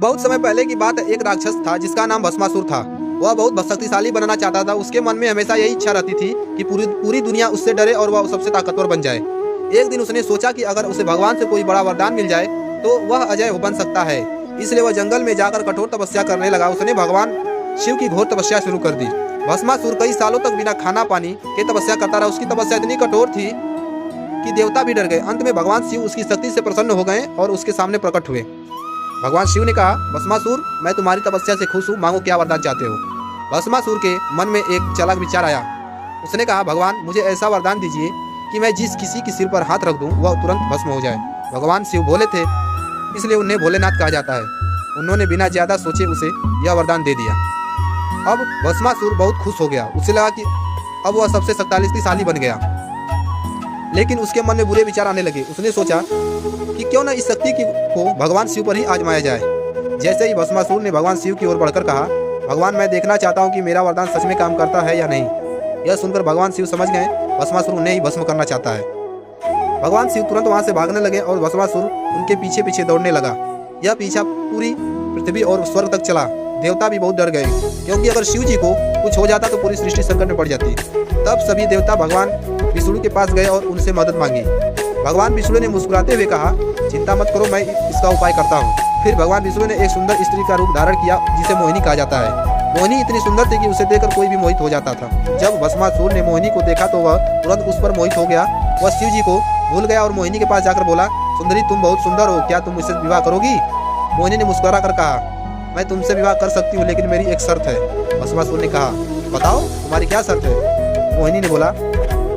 बहुत समय पहले की बात है। एक राक्षस था जिसका नाम भस्मासुर था। वह बहुत शक्तिशाली बनना चाहता था। उसके मन में हमेशा यही इच्छा रहती थी कि पूरी दुनिया उससे डरे और वह सबसे ताकतवर बन जाए। एक दिन उसने सोचा कि अगर उसे भगवान से कोई बड़ा वरदान मिल जाए तो वह अजय बन सकता है। इसलिए वह जंगल में जाकर कठोर तपस्या करने लगा। उसने भगवान शिव की घोर तपस्या शुरू कर दी। भस्मासुर कई सालों तक बिना खाना पानी के तपस्या करता रहा। उसकी तपस्या इतनी कठोर थी कि देवता भी डर गए। अंत में भगवान शिव उसकी शक्ति से प्रसन्न हो गए और उसके सामने प्रकट हुए। भगवान शिव ने कहा, भस्मासुर, मैं तुम्हारी तपस्या से खुश हूँ, मांगो क्या वरदान चाहते हो। भस्मासुर के मन में एक चालाक विचार आया। उसने कहा, भगवान, मुझे ऐसा वरदान दीजिए कि मैं जिस किसी के सिर पर हाथ रख दूं वह तुरंत भस्म हो जाए। भगवान शिव भोले थे, इसलिए उन्हें भोलेनाथ कहा जाता है। उन्होंने बिना ज्यादा सोचे उसे यह वरदान दे दिया। अब भस्मासुर बहुत खुश हो गया। उसे लगा कि अब वह सबसे शक्तिशाली बन गया। लेकिन उसके मन में बुरे विचार आने लगे। उसने सोचा कि क्यों न इस शक्ति को भगवान शिव पर ही आजमाया जाए। जैसे ही भस्मासुर ने भगवान शिव की ओर बढ़कर कहा, भगवान, मैं देखना चाहता हूँ कि मेरा वरदान सच में काम करता है या नहीं। यह सुनकर भगवान शिव समझ गए भस्मासुर उन्हें ही भस्म करना चाहता है। भगवान शिव तुरंत वहां से भागने लगे और भस्मासुर उनके पीछे पीछे दौड़ने लगा। यह पीछा पूरी पृथ्वी और स्वर्ग तक चला। देवता भी बहुत डर गए, क्योंकि अगर शिव जी को कुछ हो जाता तो पूरी सृष्टि संकट में पड़ जाती। तब सभी देवता भगवान विष्णु के पास गए और उनसे मदद मांगी। भगवान विष्णु ने मुस्कुराते हुए कहा, चिंता मत करो, मैं इसका उपाय करता हूँ। फिर भगवान विष्णु ने एक सुंदर स्त्री का रूप धारण किया जिसे मोहिनी कहा जाता है। मोहिनी इतनी सुंदर थी कि उसे देखकर कोई भी मोहित हो जाता था। जब भस्मासुर ने मोहिनी को देखा तो वह तुरंत उस पर मोहित हो गया। वह शिव जी को भूल गया और मोहिनी के पास जाकर बोला, सुंदरी, तुम बहुत सुंदर हो, क्या तुम मुझसे विवाह करोगी। मोहिनी ने मुस्कुरा कर कहा, मैं तुमसे विवाह कर सकती हूँ, लेकिन मेरी एक शर्त है। भस्मासुर ने कहा, बताओ तुम्हारी क्या शर्त है। मोहिनी ने बोला,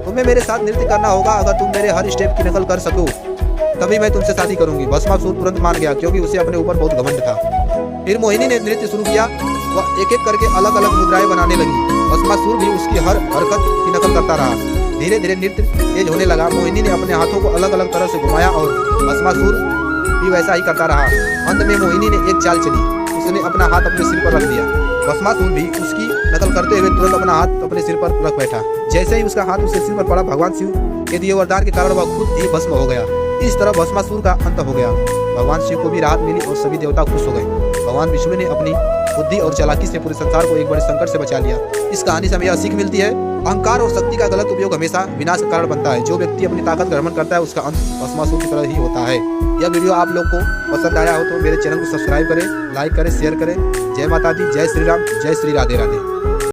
तुम्हें मेरे साथ नृत्य करना होगा। अगर तुम मेरे हर स्टेप की नकल कर सको तभी मैं तुमसे शादी करूंगी। भस्मासुर तुरंत मान गया, क्योंकि उसे अपने ऊपर बहुत घमंड था। फिर मोहिनी ने नृत्य शुरू किया। वह एक एक करके अलग अलग मुद्राएं बनाने लगी। भस्मासुर भी उसकी हर हरकत की नकल करता रहा। धीरे धीरे नृत्य तेज होने लगा। मोहिनी ने अपने हाथों को अलग अलग तरह से घुमाया और भस्मासुर भी वैसा ही करता रहा। अंत में मोहिनी ने एक चाल चली। उसने अपना हाथ अपने सिर पर रख दिया। भस्मासुर भी उसकी नकल करते हुए तुरंत अपना हाथ अपने सिर पर रख बैठा। जैसे ही उसका हाथ उसके सिर पर पड़ा, भगवान शिव के दिए वरदान के कारण वह खुद ही भस्म हो गया। इस तरह भस्मासुर का अंत हो गया। भगवान शिव को भी राहत मिली और सभी देवता खुश हो गए। भगवान विष्णु ने अपनी बुद्धि और चालाकी से पूरे संसार को एक बड़े संकट से बचा लिया। इस कहानी से हमें यह सीख मिलती है, अहंकार और शक्ति का गलत उपयोग हमेशा विनाश का कारण बनता है। जो व्यक्ति अपनी ताकत का ग्रहण करता है उसका अंत भस्मासुर की तरह ही होता है। यह वीडियो आप लोग को पसंद आया हो तो मेरे चैनल को सब्सक्राइब करें, लाइक करें, शेयर करें। जय माता दी, जय श्री राम, जय श्री राधे राधे।